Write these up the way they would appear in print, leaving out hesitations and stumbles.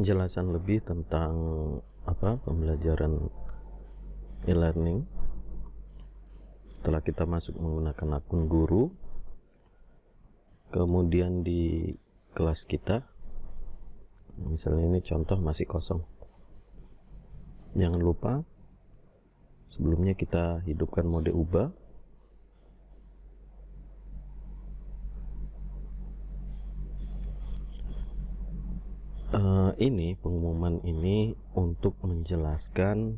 penjelasan lebih tentang pembelajaran e-learning setelah kita masuk menggunakan akun guru, kemudian di kelas kita, misalnya ini contoh masih kosong. Jangan lupa sebelumnya kita hidupkan mode ubah. Ini pengumuman ini untuk menjelaskan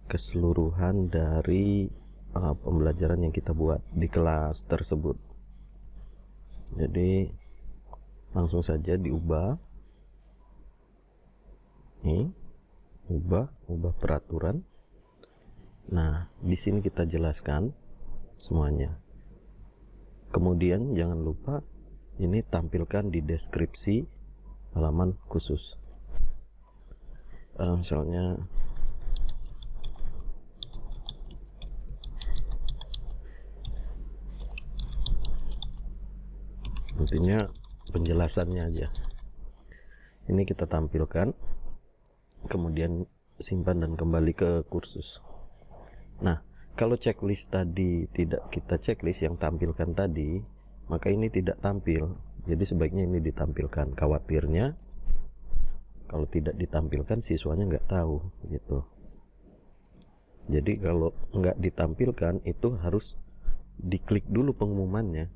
keseluruhan dari pembelajaran yang kita buat di kelas tersebut. Jadi langsung saja diubah. Nih, ubah peraturan. Nah, di sini kita jelaskan semuanya. Kemudian jangan lupa ini tampilkan di deskripsi halaman khusus. Misalnya intinya penjelasannya aja ini kita tampilkan, kemudian simpan dan kembali ke kursus. Nah, kalau checklist tadi tidak kita checklist yang tampilkan tadi, maka ini tidak tampil. Jadi sebaiknya ini ditampilkan. Khawatirnya kalau tidak ditampilkan siswanya nggak tahu gitu. Jadi kalau nggak ditampilkan itu harus diklik dulu pengumumannya.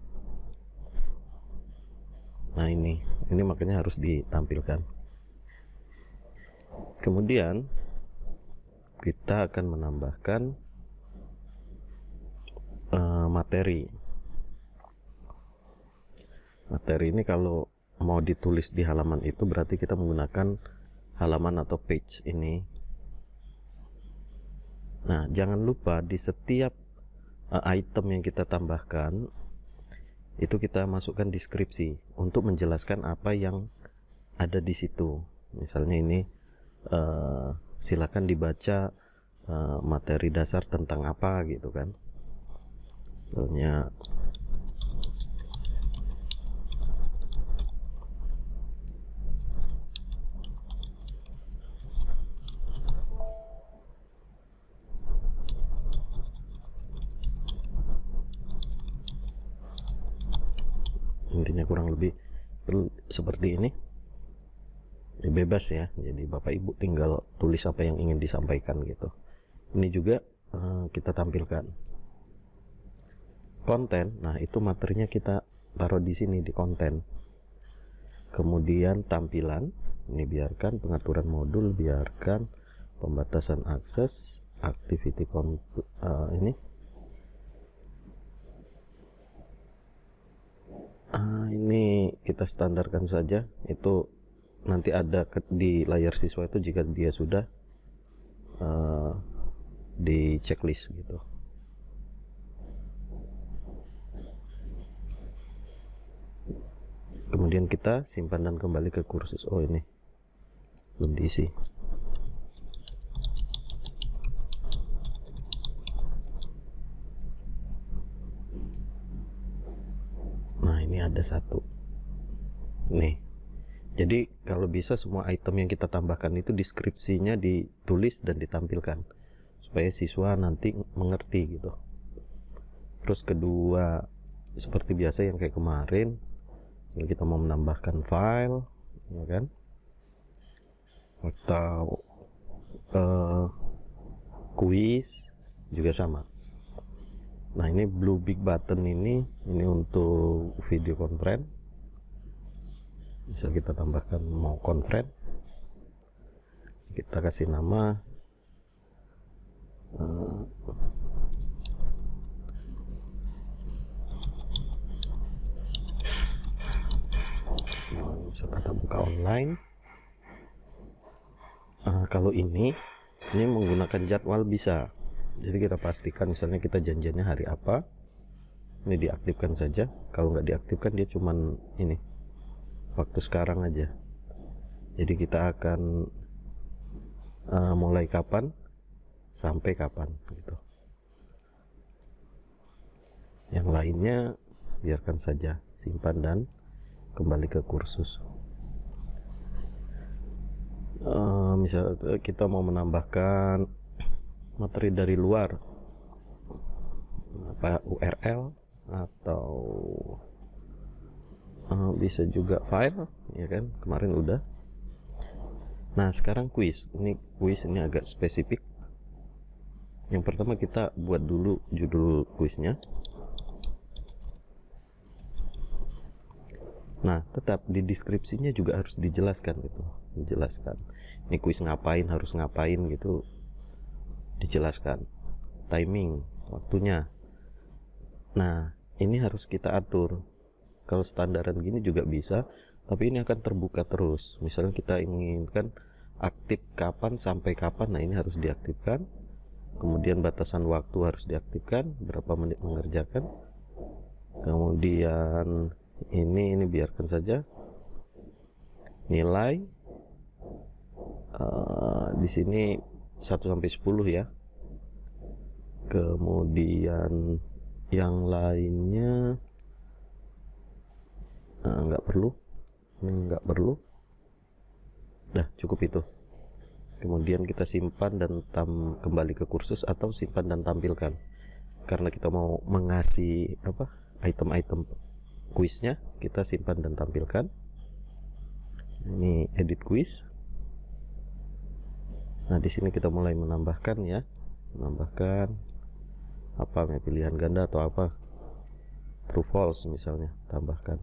Nah ini makanya harus ditampilkan. Kemudian kita akan menambahkan materi. Materi ini kalau mau ditulis di halaman itu berarti kita menggunakan halaman atau page ini. Nah, jangan lupa di setiap item yang kita tambahkan itu kita masukkan deskripsi untuk menjelaskan apa yang ada di situ. Misalnya ini silakan dibaca materi dasar tentang apa gitu kan. Misalnya intinya kurang lebih seperti ini. Bebas ya, jadi Bapak Ibu tinggal tulis apa yang ingin disampaikan gitu. Ini juga kita tampilkan konten. Nah, itu materinya kita taruh di sini di konten. Kemudian tampilan ini biarkan, pengaturan modul biarkan, pembatasan akses, activity ini kita standarkan saja. Itu nanti ada di layar siswa itu jika dia sudah di checklist gitu. Kemudian kita simpan dan kembali ke kursus. Oh, ini belum diisi. Nah, ini ada satu nih. Jadi kalau bisa semua item yang kita tambahkan itu deskripsinya ditulis dan ditampilkan supaya siswa nanti mengerti gitu. Terus kedua, seperti biasa yang kayak kemarin, kalau kita mau menambahkan file ya kan, atau quiz juga sama. Nah, ini blue big button ini untuk video conference. Bisa kita tambahkan mau conference, kita kasih nama bisa tatap muka online. Kalau ini menggunakan jadwal bisa. Jadi kita pastikan misalnya kita janjiannya hari apa, ini diaktifkan saja. Kalau nggak diaktifkan dia cuman ini waktu sekarang aja. Jadi kita akan mulai kapan sampai kapan gitu. Yang lainnya biarkan saja, simpan dan kembali ke kursus. misal kita mau menambahkan materi dari luar, apa URL atau bisa juga file, ya kan, kemarin udah. Nah sekarang kuis ini agak spesifik. Yang pertama kita buat dulu judul kuisnya. Nah tetap di deskripsinya juga harus dijelaskan gitu, ini kuis ngapain, harus ngapain gitu, dijelaskan timing, waktunya. Nah ini harus kita atur. Kalau standaran gini juga bisa, tapi ini akan terbuka terus. Misalnya kita inginkan aktif kapan sampai kapan, nah ini harus diaktifkan. Kemudian batasan waktu harus diaktifkan, berapa menit mengerjakan. Kemudian ini biarkan saja. Nilai di sini 1 sampai 10 ya. Kemudian yang lainnya nggak perlu, ini nggak perlu. Nah cukup itu. Kemudian kita simpan dan kembali ke kursus, atau simpan dan tampilkan, karena kita mau mengasih apa item-item kuisnya, kita simpan dan tampilkan. Ini edit kuis. Nah di sini kita mulai menambahkan ya, menambahkan apa, pilihan ganda atau apa, true false misalnya, tambahkan.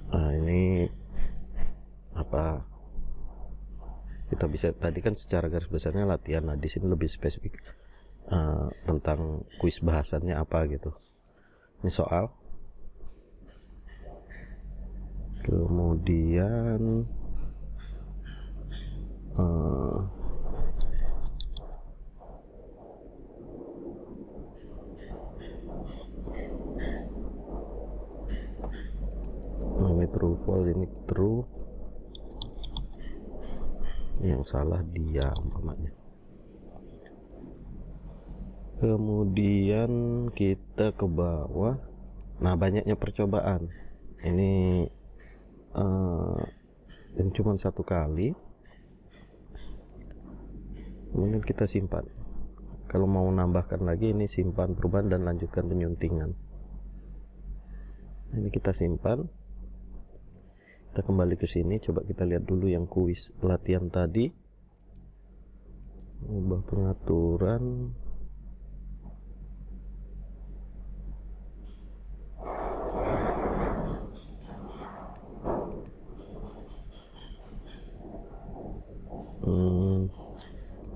Nah ini apa, kita bisa, tadi kan secara garis besarnya latihan. Nah di sini lebih spesifik tentang kuis bahasannya apa gitu. Ini soal, kemudian ini true false, ini true, yang salah dia umpamanya. Kemudian kita ke bawah. Nah banyaknya percobaan ini yang cuma 1 kali, kemudian kita simpan. Kalau mau nambahkan lagi, ini simpan perubahan dan lanjutkan penyuntingan. Ini kita simpan. Kita kembali ke sini, coba kita lihat dulu yang kuis latihan tadi. Ubah pengaturan.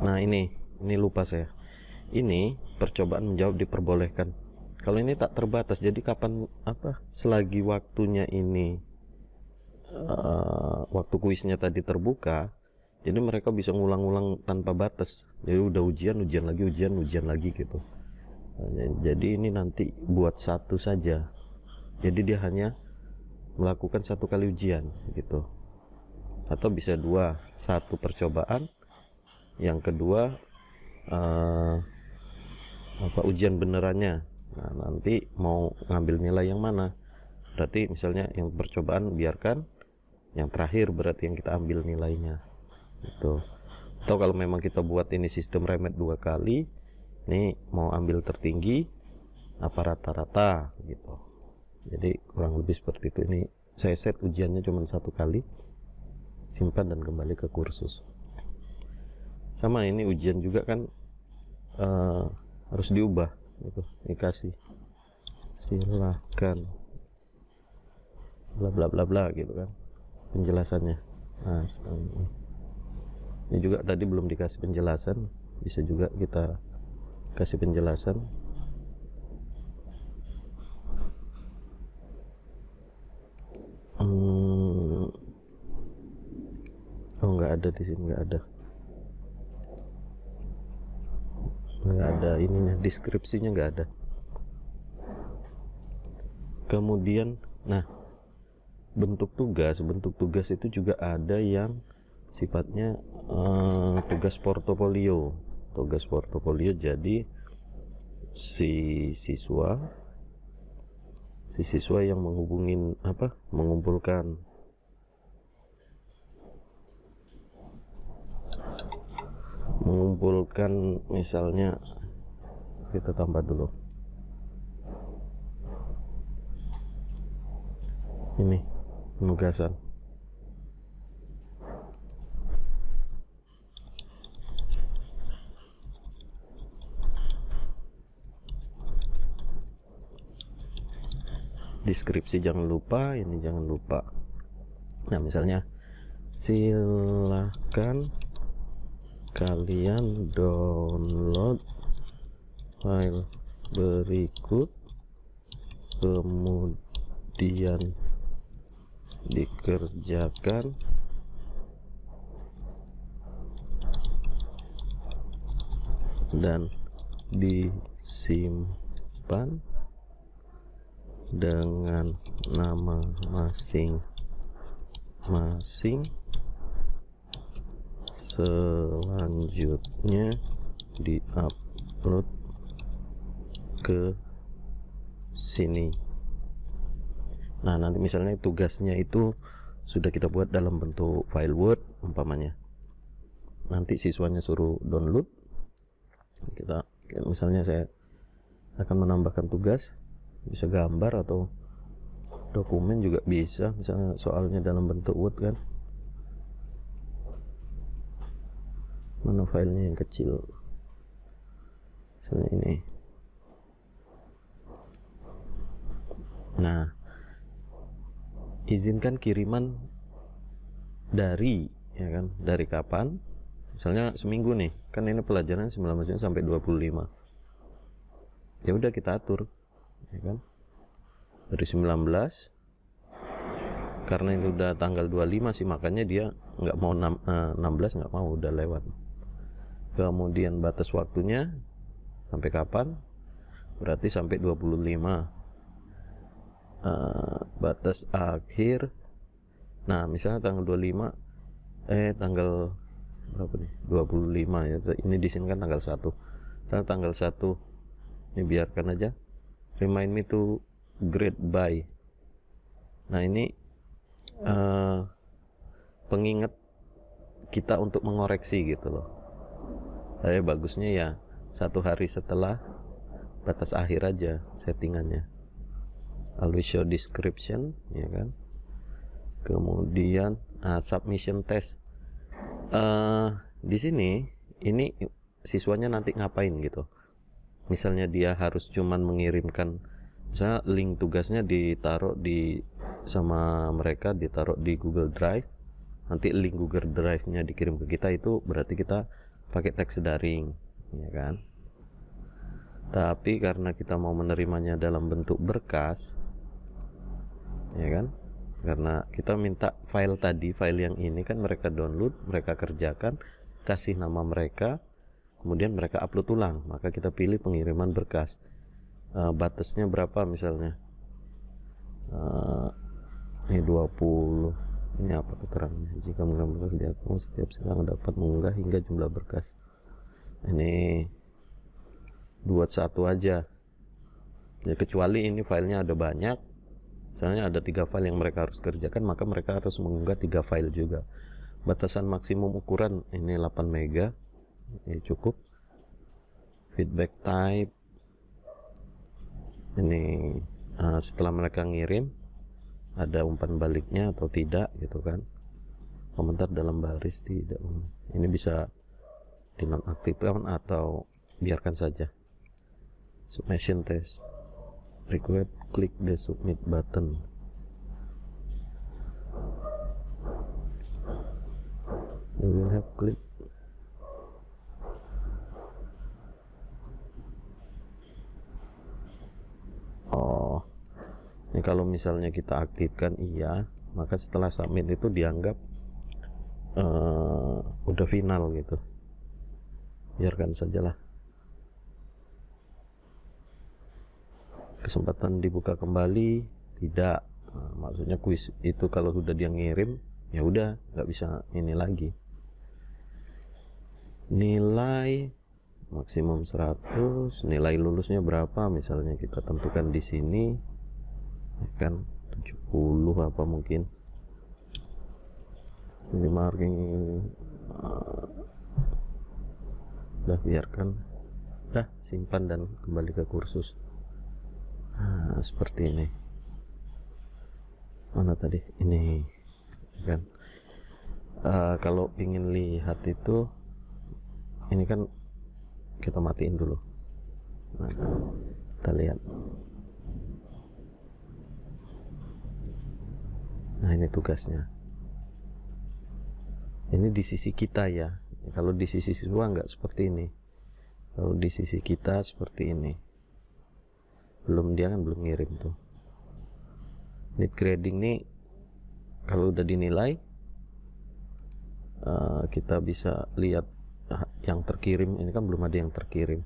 Nah ini lupa saya. Ini percobaan menjawab diperbolehkan. Kalau ini tak terbatas, jadi kapan selagi waktunya ini waktu kuisnya tadi terbuka, jadi mereka bisa ngulang-ulang tanpa batas. Jadi udah ujian lagi gitu. Jadi ini nanti buat 1 saja, jadi dia hanya melakukan 1 kali ujian gitu, atau bisa 2, 1 percobaan, yang kedua ujian benerannya. Nah nanti mau ngambil nilai yang mana, berarti misalnya yang percobaan biarkan, yang terakhir berarti yang kita ambil nilainya gitu. Atau kalau memang kita buat ini sistem remet 2 kali, ini mau ambil tertinggi apa rata-rata gitu. Jadi kurang lebih seperti itu. Ini saya set ujiannya cuma 1 kali, simpan dan kembali ke kursus. Sama ini ujian juga kan harus diubah gitu, dikasih silahkan bla bla bla bla gitu kan penjelasannya. Nah ini juga tadi belum dikasih penjelasan, bisa juga kita kasih penjelasan. Oh nggak ada di sini, nggak ada ininya, deskripsinya nggak ada. Kemudian nah bentuk tugas itu juga ada yang sifatnya tugas portofolio. Jadi si siswa si siswa yang mengumpulkan. Misalnya kita tambah dulu ini penugasan. Deskripsi jangan lupa, ini jangan lupa. Nah, misalnya silakan kalian download file berikut, kemudian dikerjakan dan disimpan dengan nama masing-masing, selanjutnya diupload ke sini. Nah, nanti misalnya tugasnya itu sudah kita buat dalam bentuk file Word umpamanya, nanti siswanya suruh download. Kita misalnya saya akan menambahkan tugas, bisa gambar atau dokumen juga bisa, misalnya soalnya dalam bentuk Word kan. Mana filenya yang kecil, misalnya ini. Nah, izinkan kiriman dari, ya kan, dari kapan, misalnya seminggu nih, kan ini pelajaran 19 sampai 25, ya udah kita atur, ya kan, dari 19, karena ini udah tanggal 25 sih, makanya dia nggak mau 16, nggak mau, udah lewat. Kemudian batas waktunya sampai kapan, berarti sampai 25. Batas akhir, nah misalnya tanggal 25, tanggal berapa nih, 25 ya, ini di sini kan tanggal 1, tanggal 1 ini biarkan aja, remind me to grade by. Nah, ini pengingat kita untuk mengoreksi gitu loh. Bagusnya ya 1 hari setelah batas akhir aja settingannya. Always show description, ya kan. Kemudian submission test. Di sini ini siswanya nanti ngapain gitu. Misalnya dia harus cuman mengirimkan, misalnya link tugasnya ditaruh sama mereka, ditaruh di Google Drive, nanti link Google Drive-nya dikirim ke kita, itu berarti kita pakai teks daring, ya kan. Tapi karena kita mau menerimanya dalam bentuk berkas, ya kan, karena kita minta file tadi, file yang ini kan mereka download, mereka kerjakan, kasih nama mereka, kemudian mereka upload ulang, maka kita pilih pengiriman berkas. Batasnya berapa misalnya, ini 20. Ini apa keterangannya? Jika mengirim berkas di akun, setiap siswa dapat mengunggah hingga jumlah berkas. Ini buat 1 aja ya, kecuali ini filenya ada banyak, misalnya ada 3 file yang mereka harus kerjakan, maka mereka harus mengunggah 3 file juga. Batasan maksimum ukuran ini 8 mega, ini cukup. Feedback type ini setelah mereka ngirim ada umpan baliknya atau tidak gitu kan. Komentar dalam baris tidak, ini bisa dinonaktifkan atau biarkan saja. Submission test required, klik the submit button. You will have click. Oh, ini kalau misalnya kita aktifkan iya, maka setelah submit itu dianggap udah final gitu. Biarkan sajalah. Kesempatan dibuka kembali tidak, maksudnya kuis itu kalau sudah dia ngirim ya udah nggak bisa ini lagi. Nilai maksimum 100, nilai lulusnya berapa misalnya kita tentukan di sini, kan 70 apa mungkin ini marking. Udah, biarkan, udah simpan dan kembali ke kursus. Nah, seperti ini. Mana tadi ini kan. Kalau ingin lihat itu ini kan kita matiin dulu. Nah, kita lihat. Nah, ini tugasnya. Ini di sisi kita ya. Kalau di sisi siswa nggak seperti ini. Kalau di sisi kita seperti ini. Dia kan belum ngirim tuh. Need grading nih, kalau udah dinilai, kita bisa lihat yang terkirim. Ini kan belum ada yang terkirim.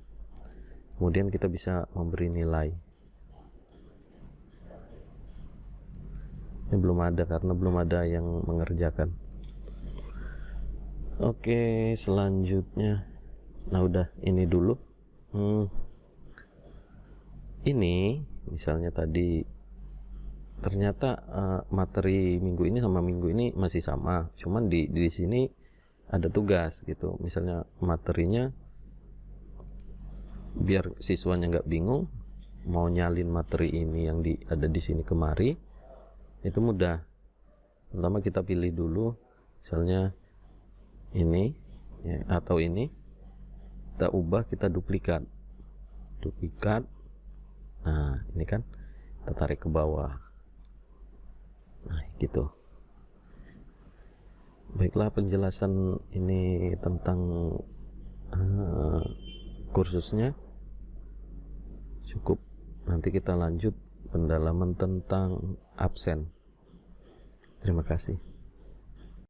Kemudian kita bisa memberi nilai. Ini belum ada karena belum ada yang mengerjakan. Oke, selanjutnya. Nah, udah ini dulu. Ini misalnya tadi ternyata materi minggu ini sama minggu ini masih sama, cuman di sini ada tugas gitu. Misalnya materinya, biar siswanya nggak bingung mau nyalin materi ini yang ada di sini kemari, itu mudah. Pertama kita pilih dulu, misalnya ini ya, atau ini kita ubah, kita duplikat. Nah, ini kan kita tarik ke bawah. Nah, gitu. Baiklah, penjelasan ini tentang kursusnya cukup. Nanti kita lanjut pendalaman tentang absen. Terima kasih.